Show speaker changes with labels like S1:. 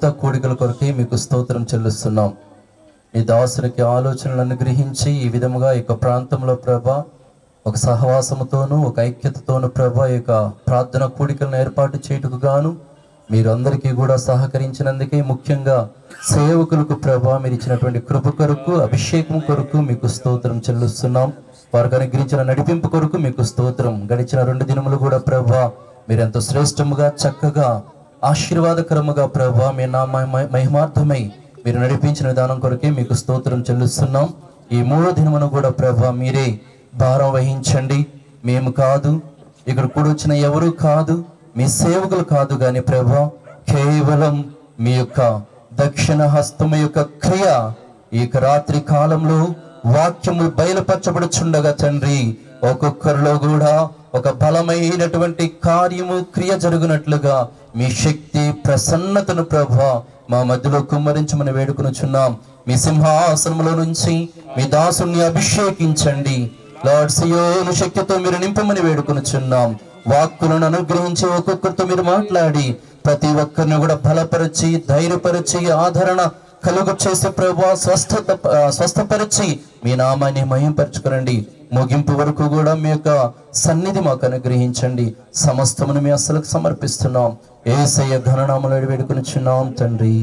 S1: కొత్త కూడికల కొరకే మీకు స్తోత్రం చెల్లిస్తున్నాం. ఈ దాసునికి ఆలోచనలు అనుగ్రహించి ఈ విధముగా ఈ ప్రాంతంలో ప్రభా ఒక సహవాసముతోనూ ఒక ఐక్యతతోనూ ప్రభా ఈ ప్రార్థన కూడికలను ఏర్పాటు చేయుటకు గాను మీరందరికీ కూడా సహకరించినందుకే, ముఖ్యంగా సేవకులకు ప్రభా మీరు ఇచ్చినటువంటి కృప కొరకు, అభిషేకం కొరకు మీకు స్తోత్రం చెల్లిస్తున్నాం. వారికి అనుగ్రహించిన నడిపింపు కొరకు మీకు స్తోత్రం. గడిచిన 2 దినములు కూడా ప్రభా మీరెంతో శ్రేష్టముగా, చక్కగా, ఆశీర్వాదకరముగా ప్రభా మీ మహిమార్థమై మీరు నడిపించిన విధానం కొరకే మీకు స్తోత్రం చెల్లిస్తున్నాం. ఈ 3వ దినమును కూడా ప్రభా మీరే భారం వహించండి. మేము కాదు, ఇక్కడ కూడొచ్చిన ఎవరు కాదు, మీ సేవకులు కాదు కానీ ప్రభా కేవలం మీ యొక్క దక్షిణ హస్తము యొక్క క్రియ ఈ రాత్రి కాలంలో వాక్యము బయలుపరచబడుచుండగా తండ్రి ఒక్కొక్కరిలో కూడా ఒక బలమైనటువంటి కార్యము, క్రియ జరుగునట్లుగా మీ శక్తి, ప్రసన్నతను ప్రభా మా మధ్యలో కుమ్మరించమని వేడుకొనుచున్నాం. మీ సింహాసనములో నుంచి మీ దాసుని అభిషేకించండి లార్డ్. సియోను శక్తితో మీరు నింపమని వేడుకొనుచున్నాం. వాక్కులను అనుగ్రహించి ఒక్కొక్కరితో మీరు మాట్లాడి ప్రతి ఒక్కరిని కూడా బలపరిచి, ధైర్యపరిచి, ఆదరణ కలుగు చేసే ప్రభా స్వస్థపరిచి మీ నామాన్ని మహింపరచుకునండి. ముగింపు వరకు కూడా మీ యొక్క సన్నిధి మాకు అనుగ్రహించండి. సమస్తమును మీ అస్సలకు సమర్పిస్తున్నాం. యేసయ్య ఘననామములో వేడుకొనుచున్నాం తండ్రి.